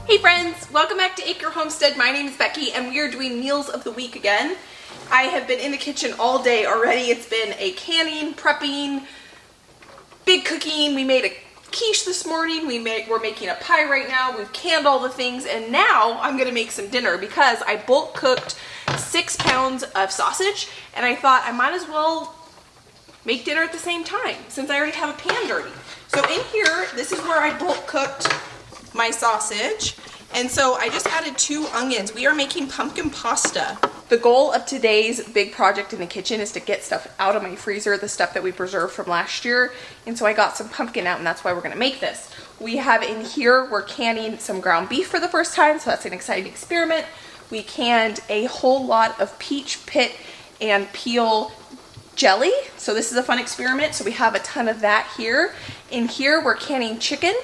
Hey friends, welcome back to Acre Homestead. My name is Becky and we are doing meals of the week again. I have been in the kitchen all day already. It's been a canning, prepping, big cooking. We made a quiche this morning. We're making a pie right now. We've canned all the things and now I'm gonna make some dinner because I bulk cooked 6 pounds of sausage and I thought I might as well make dinner at the same time since I already have a pan dirty. So in here, this is where I bulk cooked my sausage, and so I just added 2 onions. We are making pumpkin pasta. The goal of today's big project in the kitchen is to get stuff out of my freezer, the stuff that we preserved from last year, and so I got some pumpkin out and that's why we're gonna make this. We have in here, we're canning some ground beef for the first time, so that's an exciting experiment. We canned a whole lot of peach pit and peel jelly, so this is a fun experiment, so we have a ton of that here. In here we're canning chicken.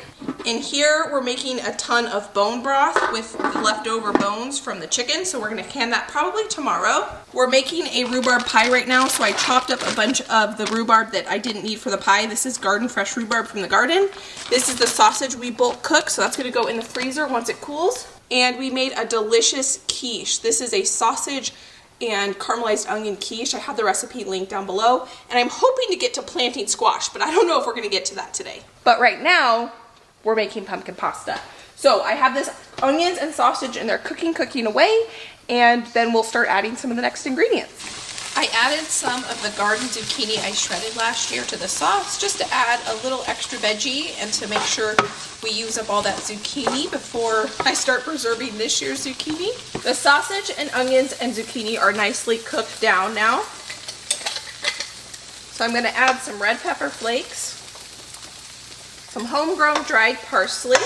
In here we're making a ton of bone broth with leftover bones from the chicken, so we're going to can that probably tomorrow. We're making a rhubarb pie right now, so I chopped up a bunch of the rhubarb that I didn't need for the pie. This is garden fresh rhubarb from the garden. This is the sausage we bulk cook, so that's going to go in the freezer once it cools. And we made a delicious quiche. This is a sausage and caramelized onion quiche. I have the recipe linked down below, and I'm hoping to get to planting squash, but I don't know if we're going to get to that today. But right now, we're making pumpkin pasta. So I have this onions and sausage, and they're cooking away, and then we'll start adding some of the next ingredients. I added some of the garden zucchini I shredded last year to the sauce, just to add a little extra veggie and to make sure we use up all that zucchini before I start preserving this year's zucchini. The sausage and onions and zucchini are nicely cooked down now. So I'm going to add some red pepper flakes, some homegrown dried parsley.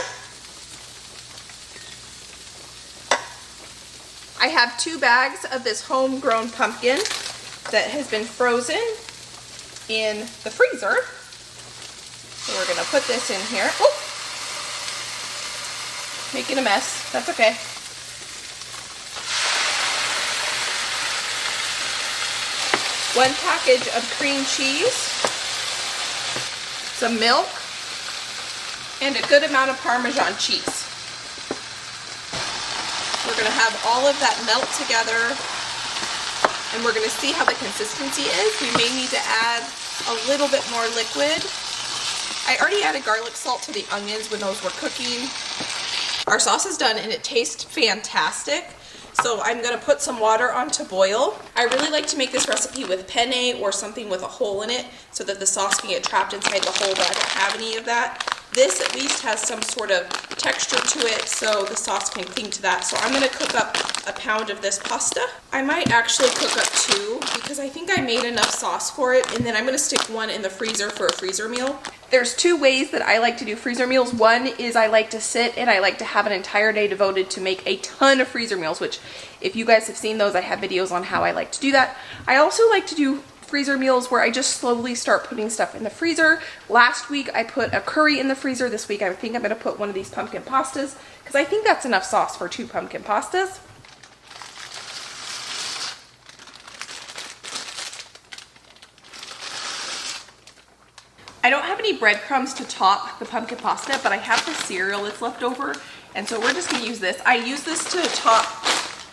I have 2 bags of this homegrown pumpkin that has been frozen in the freezer. So we're going to put this in here. Oh! Making a mess. That's okay. One package of cream cheese, some milk, and a good amount of Parmesan cheese. We're going to have all of that melt together, and we're going to see how the consistency is. We may need to add a little bit more liquid. I already added garlic salt to the onions when those were cooking. Our sauce is done and it tastes fantastic. So I'm going to put some water on to boil. I really like to make this recipe with penne or something with a hole in it so that the sauce can get trapped inside the hole, but I don't have any of that. This at least has some sort of texture to it so the sauce can cling to that. So I'm going to cook up a pound of this pasta. I might actually cook up 2 because I think I made enough sauce for it, and then I'm going to stick 1 in the freezer for a freezer meal. There's 2 ways that I like to do freezer meals. One is I like to sit and I like to have an entire day devoted to make a ton of freezer meals, which if you guys have seen those, I have videos on how I like to do that. I also like to do freezer meals where I just slowly start putting stuff in the freezer. Last week I put a curry in the freezer. This week I think I'm going to put one of these pumpkin pastas because I think that's enough sauce for 2 pumpkin pastas. I don't have any breadcrumbs to top the pumpkin pasta, but I have the cereal that's left over, and so we're just going to use this. I use this to top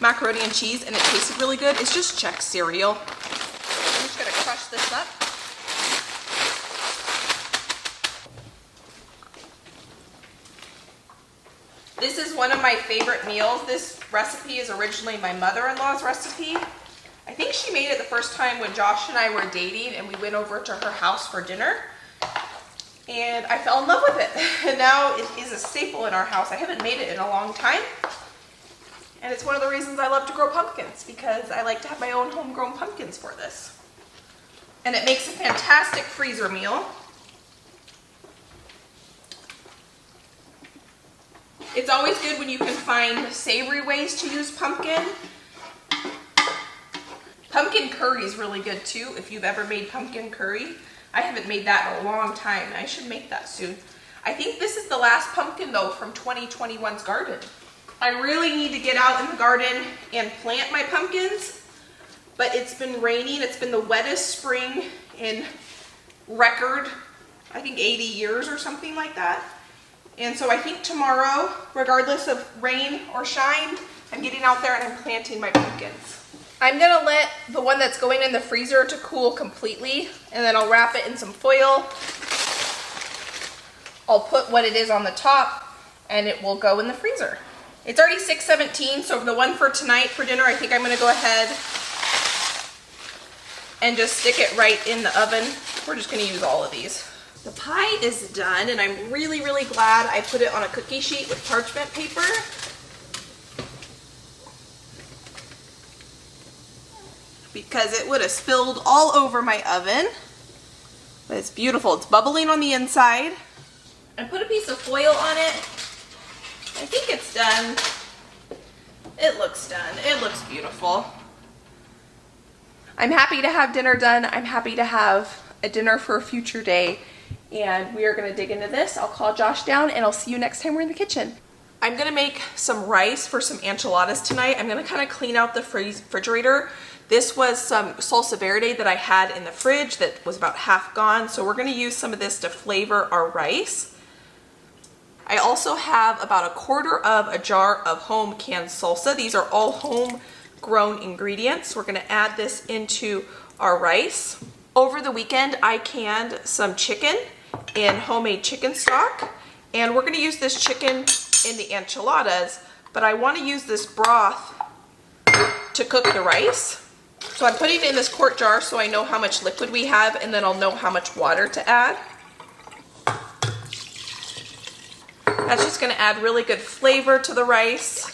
macaroni and cheese, and it tasted really good. It's just Chex cereal. I'm just going to crush this up. This is one of my favorite meals. This recipe is originally my mother-in-law's recipe. I think she made it the first time when Josh and I were dating and we went over to her house for dinner. And I fell in love with it. And now it is a staple in our house. I haven't made it in a long time. And it's one of the reasons I love to grow pumpkins, because I like to have my own homegrown pumpkins for this. And it makes a fantastic freezer meal. It's always good when you can find savory ways to use pumpkin. Pumpkin curry is really good too, if you've ever made pumpkin curry. I haven't made that in a long time. I should make that soon. I think this is the last pumpkin though from 2021's garden. I really need to get out in the garden and plant my pumpkins, but it's been raining. It's been the wettest spring in record, I think 80 years or something like that. And so I think tomorrow, regardless of rain or shine, I'm getting out there and I'm planting my pumpkins. I'm gonna let the one that's going in the freezer to cool completely, and then I'll wrap it in some foil. I'll put what it is on the top, and it will go in the freezer. It's already 6:17, so the one for tonight for dinner, I think I'm gonna go ahead and just stick it right in the oven. We're just gonna use all of these. The pie is done, and I'm really, really glad I put it on a cookie sheet with parchment paper. Because it would have spilled all over my oven. But it's beautiful. It's bubbling on the inside. I put a piece of foil on it. I think it's done. It looks done. It looks beautiful. I'm happy to have dinner done. I'm happy to have a dinner for a future day. And we are going to dig into this. I'll call Josh down and I'll see you next time we're in the kitchen. I'm going to make some rice for some enchiladas tonight. I'm going to kind of clean out the refrigerator. This was some salsa verde that I had in the fridge that was about half gone. So we're going to use some of this to flavor our rice. I also have about 1/4 of a jar of home canned salsa. These are all homegrown ingredients. We're going to add this into our rice. Over the weekend, I canned some chicken in homemade chicken stock. And we're going to use this chicken in the enchiladas, but I want to use this broth to cook the rice. So I'm putting it in this quart jar so I know how much liquid we have, and then I'll know how much water to add. That's just going to add really good flavor to the rice.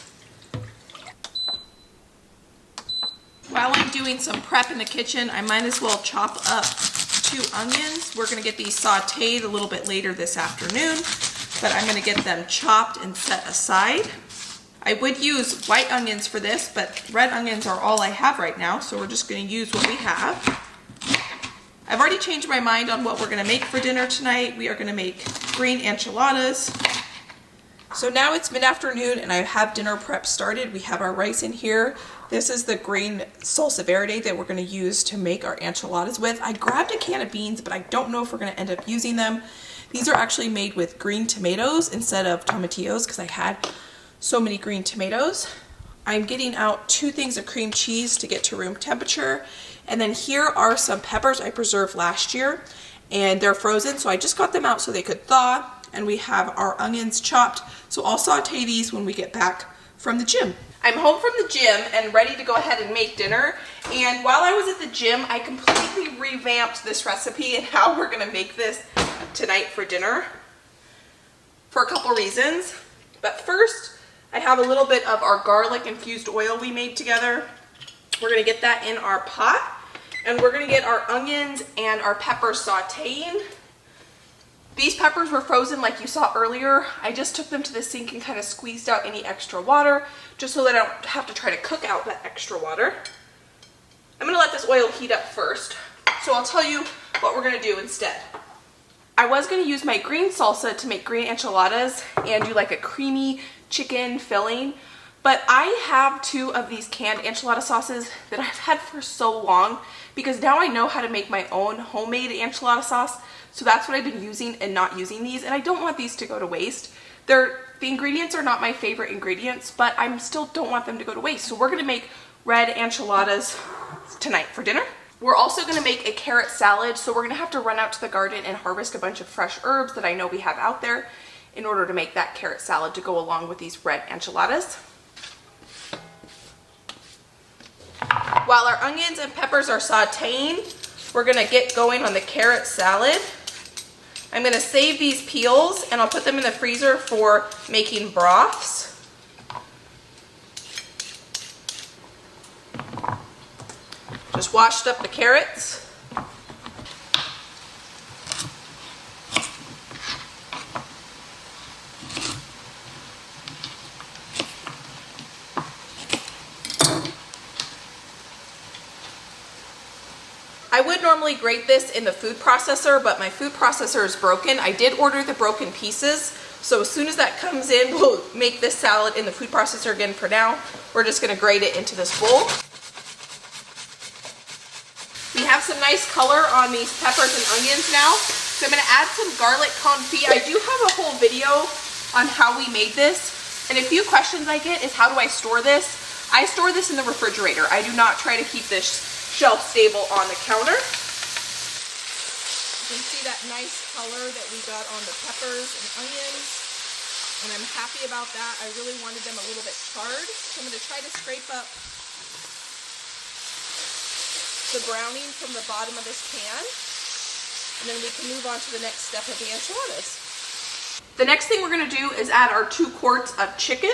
While I'm doing some prep in the kitchen, I might as well chop up 2 onions. We're going to get these sauteed a little bit later this afternoon, but I'm going to get them chopped and set aside. I would use white onions for this, but red onions are all I have right now, so we're just going to use what we have. I've already changed my mind on what we're going to make for dinner tonight. We are going to make green enchiladas. So now it's mid-afternoon and I have dinner prep started. We have our rice in here. This is the green salsa verde that we're going to use to make our enchiladas with. I grabbed a can of beans, but I don't know if we're going to end up using them. These are actually made with green tomatoes instead of tomatillos because I had so many green tomatoes. I'm getting out 2 things of cream cheese to get to room temperature. And then here are some peppers I preserved last year and they're frozen. So I just got them out so they could thaw. And we have our onions chopped. So I'll saute these when we get back from the gym. I'm home from the gym and ready to go ahead and make dinner. And while I was at the gym, I completely revamped this recipe and how we're gonna make this tonight for dinner for a couple reasons. But first, I have a little bit of our garlic infused oil we made together. We're gonna get that in our pot and we're gonna get our onions and our peppers sauteing. These peppers were frozen like you saw earlier. I just took them to the sink and kind of squeezed out any extra water just so that I don't have to try to cook out that extra water. I'm gonna let this oil heat up first. So I'll tell you what we're gonna do instead. I was gonna use my green salsa to make green enchiladas and do like a creamy chicken filling, but I have 2 of these canned enchilada sauces that I've had for so long because now I know how to make my own homemade enchilada sauce. So that's what I've been using and not using these, and I don't want these to go to waste. The ingredients are not my favorite ingredients, but I still don't want them to go to waste. So we're gonna make red enchiladas tonight for dinner. We're also gonna make a carrot salad, so we're gonna have to run out to the garden and harvest a bunch of fresh herbs that I know we have out there in order to make that carrot salad to go along with these red enchiladas. While our onions and peppers are sauteing, we're gonna get going on the carrot salad. I'm gonna save these peels and I'll put them in the freezer for making broths. Just washed up the carrots. I would normally grate this in the food processor, but my food processor is broken. I did order the broken pieces, so as soon as that comes in, we'll make this salad in the food processor again. For now, we're just gonna grate it into this bowl. We have some nice color on these peppers and onions now, so I'm gonna add some garlic confit. I do have a whole video on how we made this. And a few questions I get is, how do I store this? I store this in the refrigerator. I do not try to keep this shelf stable on the counter. You can see that nice color that we got on the peppers and onions, and I'm happy about that. I really wanted them a little bit charred, so I'm going to try to scrape up the browning from the bottom of this pan, and then we can move on to the next step of the enchiladas. The next thing we're going to do is add our 2 quarts of chicken.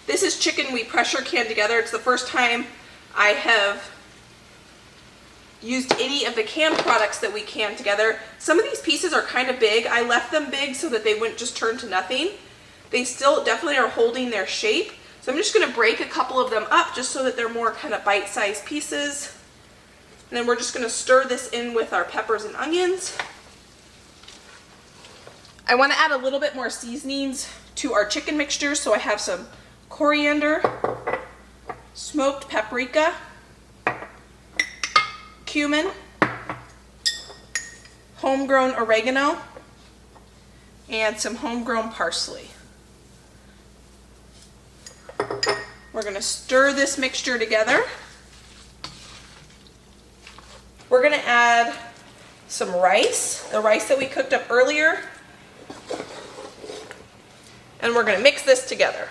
This is chicken we pressure canned together. It's the first time I have used any of the canned products that we canned together. Some of these pieces are kind of big. I left them big so that they wouldn't just turn to nothing. They still definitely are holding their shape. So I'm just going to break a couple of them up just so that they're more kind of bite-sized pieces. And then we're just going to stir this in with our peppers and onions. I want to add a little bit more seasonings to our chicken mixture, so I have some coriander, smoked paprika, cumin, homegrown oregano, and some homegrown parsley. We're going to stir this mixture together. We're going to add some rice, the rice that we cooked up earlier, and we're going to mix this together.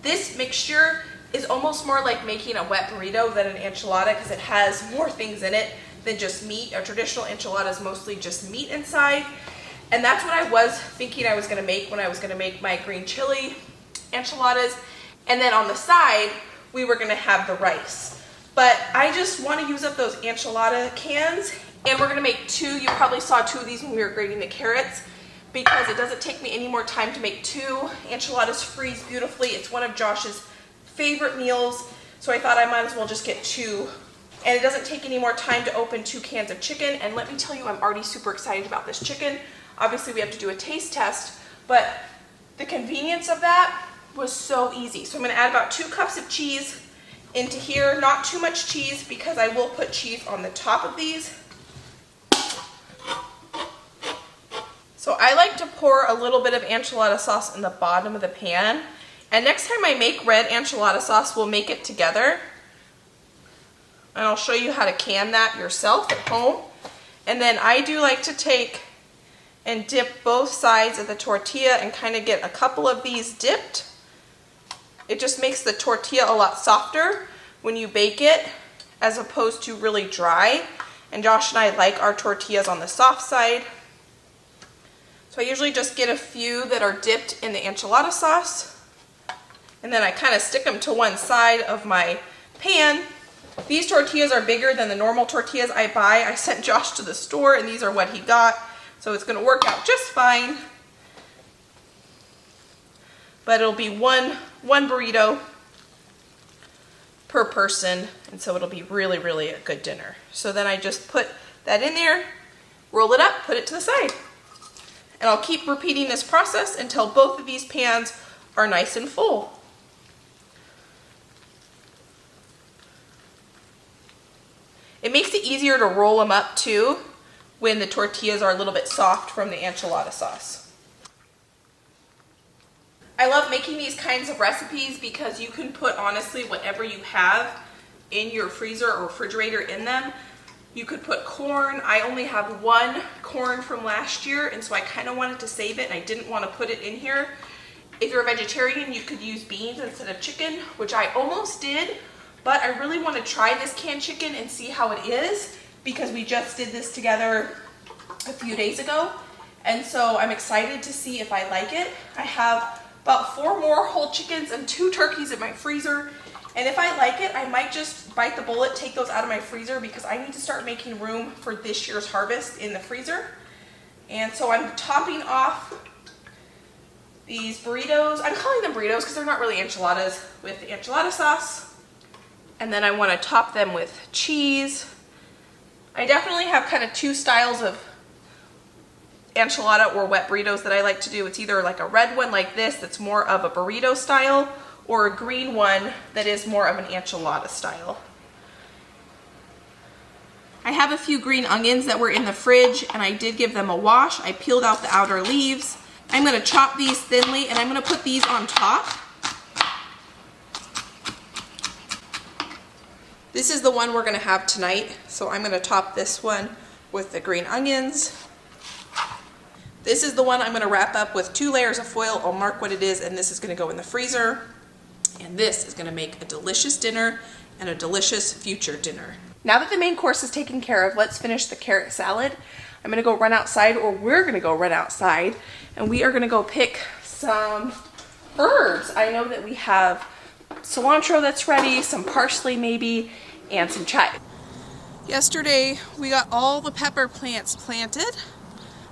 This mixture is almost more like making a wet burrito than an enchilada because it has more things in it than just meat. A traditional enchilada is mostly just meat inside. And that's what I was thinking I was going to make when I was going to make my green chili enchiladas. And then on the side, we were going to have the rice. But I just want to use up those enchilada cans, and we're going to make 2. You probably saw 2 of these when we were grating the carrots, because it doesn't take me any more time to make 2. Enchiladas freeze beautifully. It's one of Josh's favorite meals, so I thought I might as well just get 2. And it doesn't take any more time to open 2 cans of chicken. And let me tell you, I'm already super excited about this chicken. Obviously, we have to do a taste test, but the convenience of that was so easy. So I'm going to add about 2 cups of cheese into here. Not too much cheese, because I will put cheese on the top of these. So I like to pour a little bit of enchilada sauce in the bottom of the pan. And next time I make red enchilada sauce, we'll make it together. And I'll show you how to can that yourself at home. And then I do like to take and dip both sides of the tortilla and kind of get a couple of these dipped. It just makes the tortilla a lot softer when you bake it, as opposed to really dry. And Josh and I like our tortillas on the soft side. So I usually just get a few that are dipped in the enchilada sauce, and then I kind of stick them to one side of my pan. These tortillas are bigger than the normal tortillas I buy. I sent Josh to the store, and these are what he got, so it's going to work out just fine. But it'll be one burrito per person, and so it'll be really, really a good dinner. So then I just put that in there, roll it up, put it to the side. And I'll keep repeating this process until both of these pans are nice and full. It makes it easier to roll them up too when the tortillas are a little bit soft from the enchilada sauce. I love making these kinds of recipes because you can put honestly whatever you have in your freezer or refrigerator in them. You could put corn. I only have 1 corn from last year, and so I kind of wanted to save it, and I didn't want to put it in here. If you're a vegetarian, you could use beans instead of chicken, which I almost did, but I really want to try this canned chicken and see how it is, because we just did this together a few days ago, and so I'm excited to see if I like it. I have about 4 more whole chickens and 2 turkeys in my freezer. And if I like it, I might just bite the bullet, take those out of my freezer, because I need to start making room for this year's harvest in the freezer. And so I'm topping off these burritos. I'm calling them burritos because they're not really enchiladas, with the enchilada sauce. And then I want to top them with cheese. I definitely have kind of 2 styles of enchilada or wet burritos that I like to do. It's either like a red one like this that's more of a burrito style, or a green one that is more of an enchilada style. I have a few green onions that were in the fridge, and I did give them a wash. I peeled out the outer leaves, I'm gonna chop these thinly and I'm gonna put these on top. This is the one we're gonna have tonight, so I'm gonna top this one with the green onions. This is the one I'm gonna wrap up with 2 layers of foil. I'll mark what it is, and this is gonna go in the freezer. And this is gonna make a delicious dinner and a delicious future dinner. Now that the main course is taken care of, let's finish the carrot salad. I'm gonna go run outside, or we're gonna go run outside, and we are gonna go pick some herbs. I know that we have cilantro that's ready, some parsley maybe, and some chive. Yesterday we got all the pepper plants planted,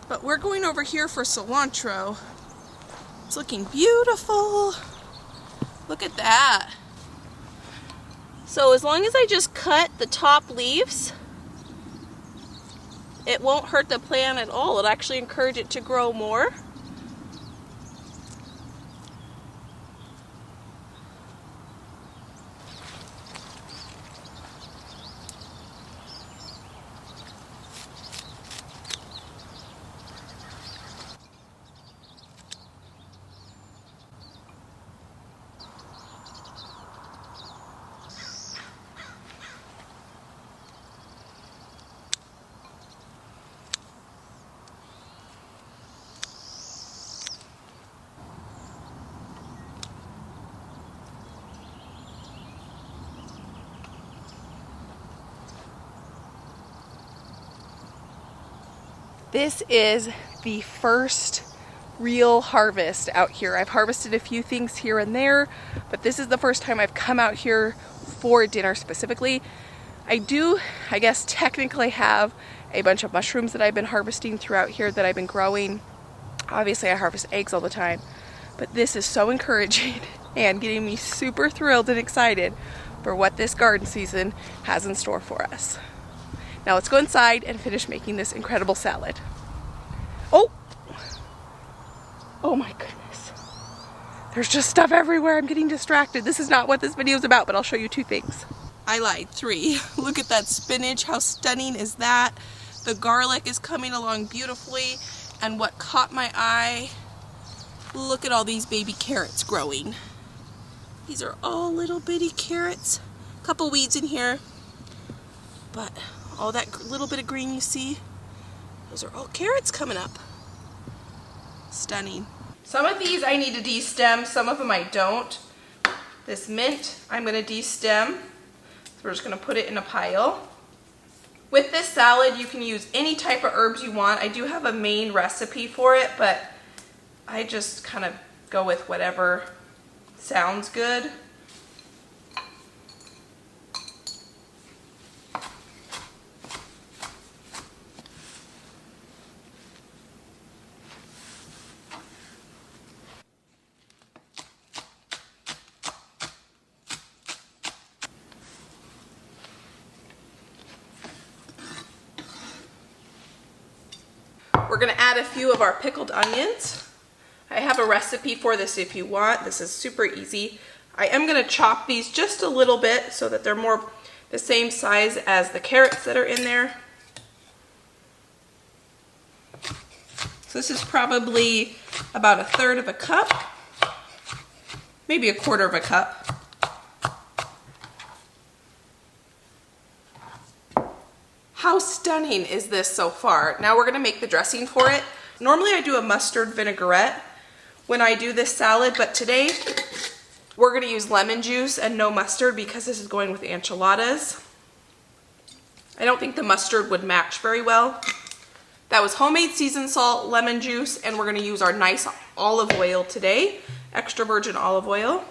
but we're going over here for cilantro. It's looking beautiful. Look at that. So as long as I just cut the top leaves, it won't hurt the plant at all. It'll actually encourage it to grow more. This is the first real harvest out here. I've harvested a few things here and there, but this is the first time I've come out here for dinner specifically. I do, I guess, technically have a bunch of mushrooms that I've been harvesting throughout here that I've been growing. Obviously, I harvest eggs all the time, but this is so encouraging and getting me super thrilled and excited for what this garden season has in store for us. Now let's go inside and finish making this incredible salad. Oh my goodness. There's just stuff everywhere. I'm getting distracted. This is not what this video is about, but I'll show you 2 things. I lied, 3. Look at that spinach. How stunning is that? The garlic is coming along beautifully. And what caught my eye, look at all these baby carrots growing. These are all little bitty carrots. A couple weeds in here, but all that little bit of green you see, those are all carrots coming up. Stunning. Some of these I need to de-stem, some of them I don't. This mint I'm going to de-stem, so we're just going to put it in a pile. With this salad you can use any type of herbs you want. I do have a main recipe for it, but I just kind of go with whatever sounds good. We're going to add a few of our pickled onions. I have a recipe for this if you want. This is super easy. I am going to chop these just a little bit so that they're more the same size as the carrots that are in there. So this is probably about 1/3 of a cup, maybe 1/4 of a cup. How stunning is this so far? Now we're going to make the dressing for it. Normally I do a mustard vinaigrette when I do this salad, but today we're going to use lemon juice and no mustard because this is going with enchiladas. I don't think the mustard would match very well. That was homemade seasoned salt, lemon juice, and we're going to use our nice olive oil today, extra virgin olive oil.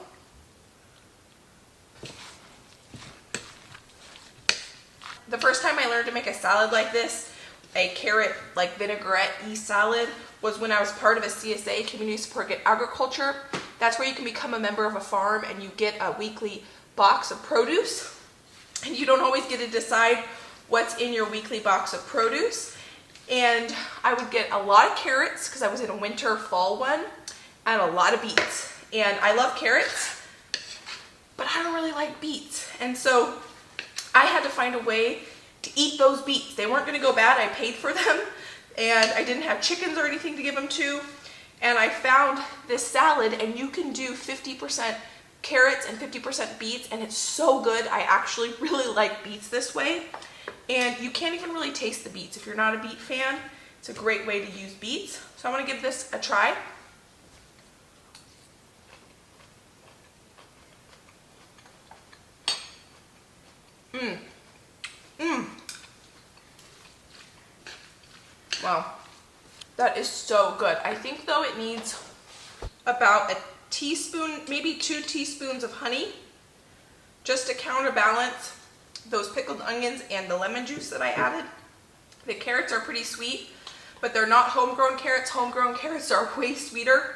The first time I learned to make a salad like this, a carrot like vinaigrette-y salad, was when I was part of a CSA, Community Support Agriculture. That's where you can become a member of a farm and you get a weekly box of produce. And you don't always get to decide what's in your weekly box of produce. And I would get a lot of carrots because I was in a winter fall one, and a lot of beets. And I love carrots, but I don't really like beets. And so I had to find a way to eat those beets. They weren't going to go bad. I paid for them, and I didn't have chickens or anything to give them to. and I found this salad, and you can do 50% carrots and 50% beets, and it's so good. I actually really like beets this way, and you can't even really taste the beets. If you're not a beet fan, it's a great way to use beets. So I'm going to give this a try. Wow, that is so good. I think though it needs about a teaspoon, maybe 2 teaspoons of honey, just to counterbalance those pickled onions and the lemon juice that I added. The carrots are pretty sweet, but they're not homegrown carrots. Homegrown carrots are way sweeter.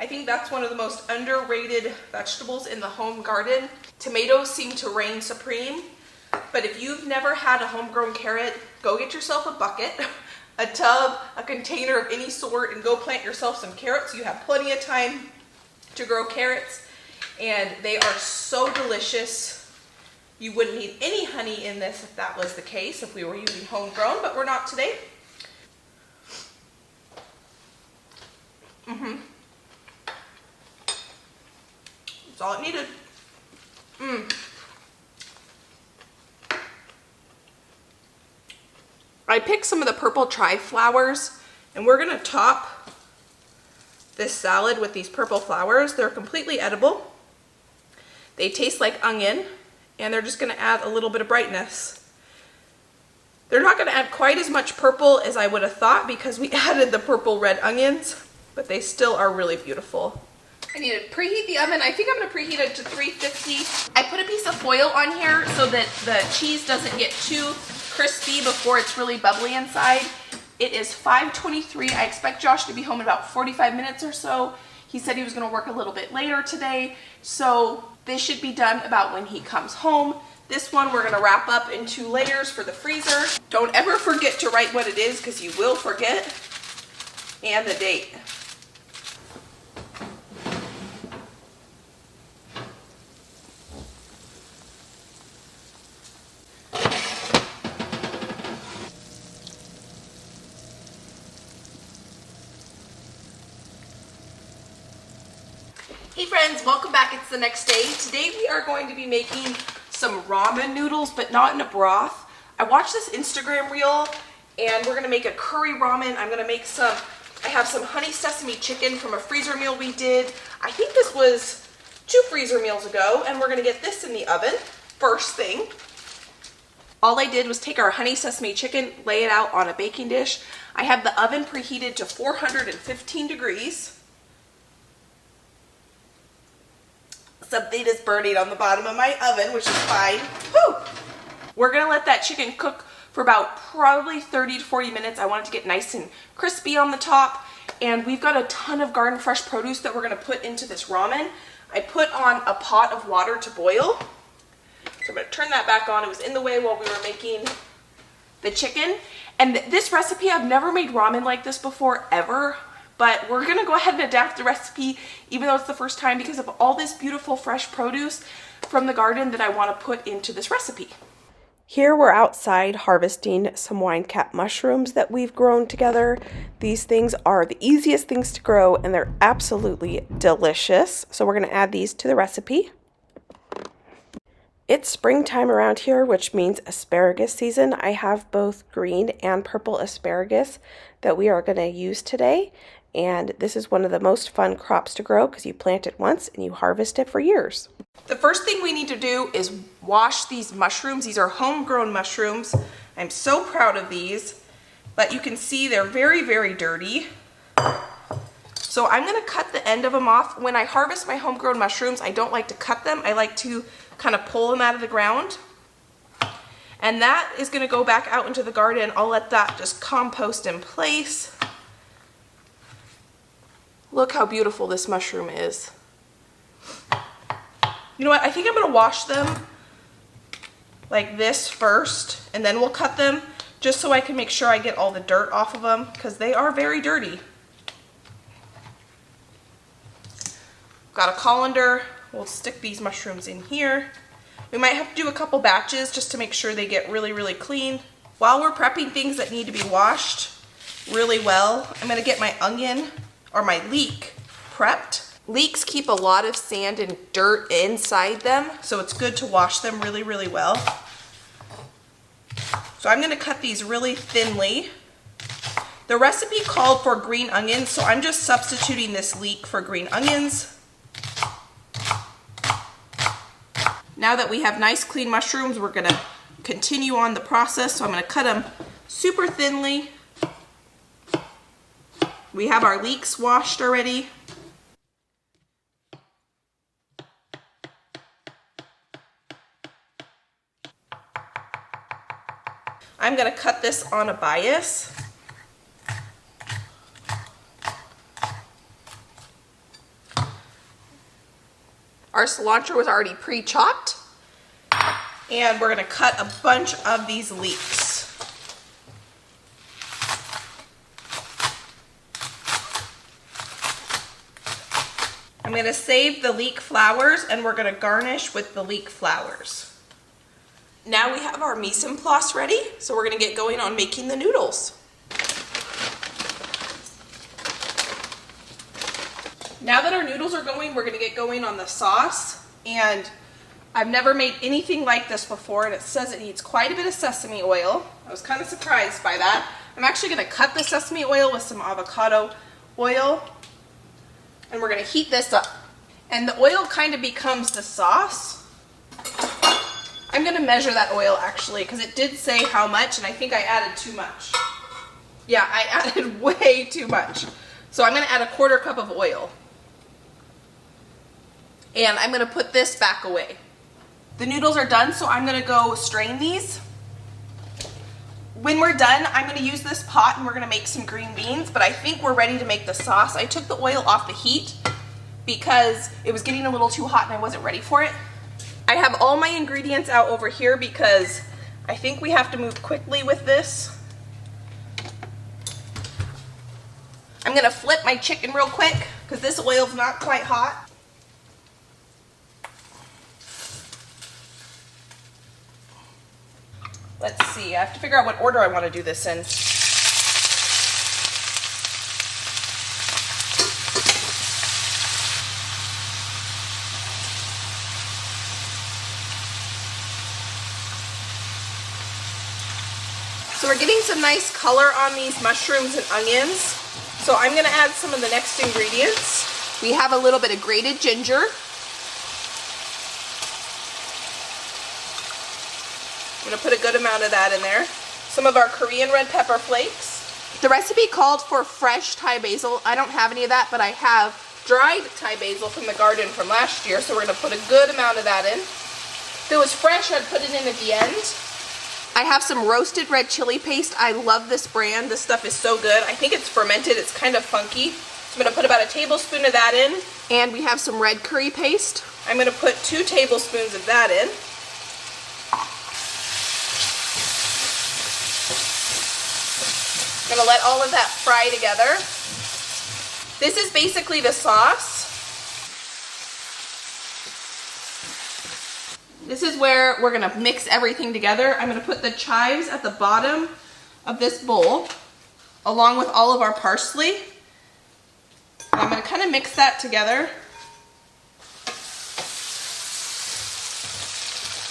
I think that's one of the most underrated vegetables in the home garden. Tomatoes seem to reign supreme, but if you've never had a homegrown carrot, go get yourself a bucket, a tub, a container of any sort, and go plant yourself some carrots. You have plenty of time to grow carrots, and they are so delicious. You wouldn't need any honey in this if that was the case, if we were using homegrown, but we're not today. That's all it needed. I picked some of the purple chive flowers, and we're gonna top this salad with these purple flowers. They're completely edible. They taste like onion, and they're just gonna add a little bit of brightness. They're not gonna add quite as much purple as I would have thought because we added the purple red onions, but they still are really beautiful. I need to preheat the oven. I think I'm gonna preheat it to 350. I put a piece of foil on here so that the cheese doesn't get too crispy before it's really bubbly inside. It is 5:23. I expect Josh to be home in about 45 minutes or so. He said he was gonna work a little bit later today, so this should be done about when he comes home. This one we're gonna wrap up in 2 layers for the freezer. Don't ever forget to write what it is because you will forget, and the date. Hey friends, welcome back. It's the next day. Today we are going to be making some ramen noodles, but not in a broth. I watched this Instagram reel, and we're gonna make a curry ramen. I'm gonna make some, I have some honey sesame chicken from a freezer meal we did. I think this was 2 freezer meals ago, and we're gonna get this in the oven first thing. All I did was take our honey sesame chicken, lay it out on a baking dish. I have the oven preheated to 415 degrees. Something is burning on the bottom of my oven, which is fine. Whew. We're gonna let that chicken cook for about probably 30 to 40 minutes. I want it to get nice and crispy on the top. And we've got a ton of garden fresh produce that we're gonna put into this ramen. I put on a pot of water to boil. So I'm gonna turn that back on. It was in the way while we were making the chicken. And this recipe, I've never made ramen like this before, ever. But we're gonna go ahead and adapt the recipe, even though it's the first time, because of all this beautiful fresh produce from the garden that I wanna put into this recipe. Here we're outside harvesting some wine cap mushrooms that we've grown together. These things are the easiest things to grow, and they're absolutely delicious. So we're gonna add these to the recipe. It's springtime around here, which means asparagus season. I have both green and purple asparagus that we are gonna use today. And this is one of the most fun crops to grow because you plant it once and you harvest it for years. The first thing we need to do is wash these mushrooms. These are homegrown mushrooms. I'm so proud of these, but you can see they're very, very dirty. So I'm gonna cut the end of them off. When I harvest my homegrown mushrooms, I don't like to cut them. I like to kind of pull them out of the ground. And that is gonna go back out into the garden. I'll let that just compost in place. Look how beautiful this mushroom is. You know what, I think I'm gonna wash them like this first, and then we'll cut them, just so I can make sure I get all the dirt off of them, because they are very dirty. Got a colander, we'll stick these mushrooms in here. We might have to do a couple batches just to make sure they get really, really clean. While we're prepping things that need to be washed really well, I'm gonna get my onion my leek prepped. Leeks keep a lot of sand and dirt inside them, so it's good to wash them really, really well. So I'm gonna cut these really thinly. The recipe called for green onions, so I'm just substituting this leek for green onions. Now that we have nice clean mushrooms, we're gonna continue on the process. So I'm gonna cut them super thinly. We have our leeks washed already. I'm gonna cut this on a bias. Our cilantro was already pre-chopped. And we're gonna cut a bunch of these leeks. I'm gonna save the leek flowers and we're gonna garnish with the leek flowers. Now we have our mise en place ready, so we're gonna get going on making the noodles. Now that our noodles are going, we're gonna get going on the sauce. And I've never made anything like this before, and it says it needs quite a bit of sesame oil. I was kind of surprised by that. I'm actually gonna cut the sesame oil with some avocado oil, and we're gonna heat this up. And the oil kind of becomes the sauce. I'm gonna measure that oil actually, because it did say how much, and I think I added too much. Yeah, I added way too much. So I'm gonna add a 1/4 cup of oil. And I'm gonna put this back away. The noodles are done, so I'm gonna go strain these. When we're done, I'm gonna use this pot and we're gonna make some green beans, but I think we're ready to make the sauce. I took the oil off the heat because it was getting a little too hot and I wasn't ready for it. I have all my ingredients out over here because I think we have to move quickly with this. I'm gonna flip my chicken real quick because this oil's not quite hot. Let's see, I have to figure out what order I want to do this in. So we're getting some nice color on these mushrooms and onions. So I'm going to add some of the next ingredients. We have a little bit of grated ginger. I'm going to put a good amount of that in there. Some of our Korean red pepper flakes. The recipe called for fresh Thai basil. I don't have any of that, but I have dried Thai basil from the garden from last year, so we're going to put a good amount of that in. If it was fresh, I'd put it in at the end. I have some roasted red chili paste. I love this brand. This stuff is so good. I think it's fermented. It's kind of funky. So I'm going to put about a tablespoon of that in. And we have some red curry paste. I'm going to put 2 tablespoons of that in. I'm going to let all of that fry together. This is basically the sauce. This is where we're going to mix everything together. I'm going to put the chives at the bottom of this bowl, along with all of our parsley. And I'm going to kind of mix that together.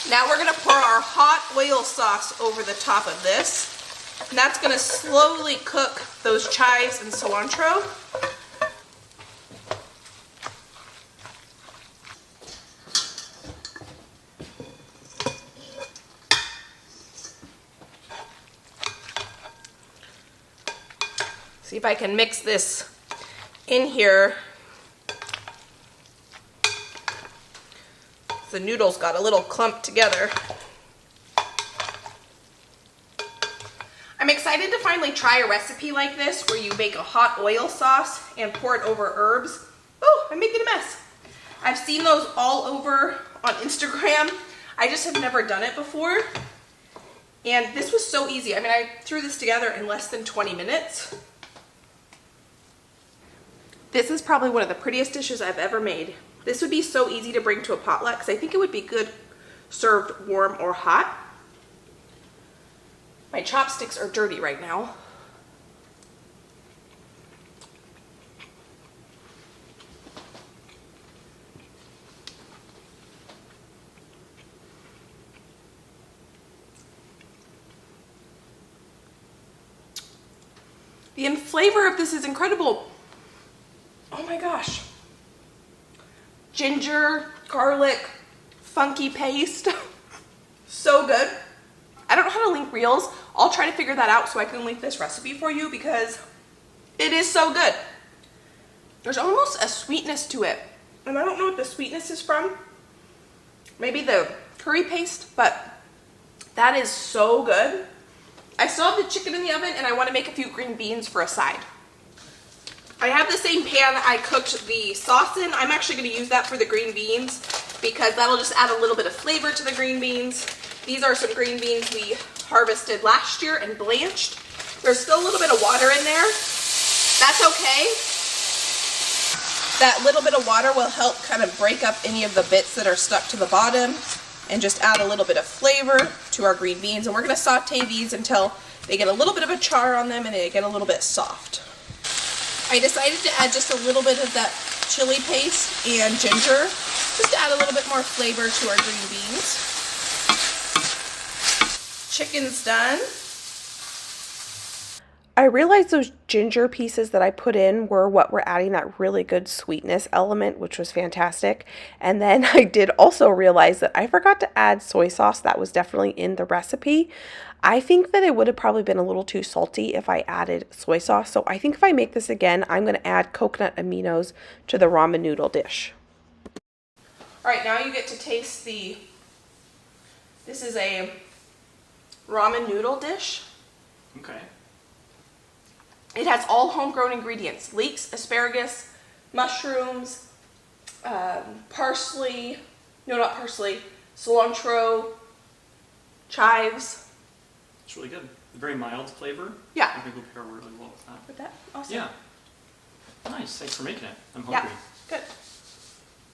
Now we're going to pour our hot oil sauce over the top of this. And that's going to slowly cook those chives and cilantro. See if I can mix this in here. The noodles got a little clumped together. I'm excited to finally try a recipe like this where you make a hot oil sauce and pour it over herbs. Oh, I'm making a mess. I've seen those all over on Instagram. I just have never done it before. And this was so easy. I mean, I threw this together in less than 20 minutes. This is probably one of the prettiest dishes I've ever made. This would be so easy to bring to a potluck because I think it would be good served warm or hot. My chopsticks are dirty right now. The flavor of this is incredible. Oh my gosh. Ginger, garlic, funky paste. So good. I don't know how to link reels. I'll try to figure that out so I can link this recipe for you because it is so good. There's almost a sweetness to it. And I don't know what the sweetness is from. Maybe the curry paste, but that is so good. I still have the chicken in the oven and I want to make a few green beans for a side. I have the same pan I cooked the sauce in. I'm actually going to use that for the green beans because that'll just add a little bit of flavor to the green beans. These are some green beans we harvested last year and blanched. There's still a little bit of water in there. That's okay. That little bit of water will help kind of break up any of the bits that are stuck to the bottom and just add a little bit of flavor to our green beans. And we're going to saute these until they get a little bit of a char on them and they get a little bit soft. I decided to add just a little bit of that chili paste and ginger, just to add a little bit more flavor to our green beans. Chicken's done. I realized those ginger pieces that I put in were what were adding that really good sweetness element, which was fantastic. And then I did also realize that I forgot to add soy sauce. That was definitely in the recipe. I think that it would have probably been a little too salty if I added soy sauce. So I think if I make this again, I'm going to add coconut aminos to the ramen noodle dish. All right, now you get to taste this is a ramen noodle dish. Okay. It has all homegrown ingredients: leeks, asparagus, mushrooms, parsley, no, not parsley, cilantro, chives. It's really good. Very mild flavor. Yeah. I think will pair really well with that. With that? Awesome. Yeah. Nice. Thanks for making it. I'm hungry. Yeah, good.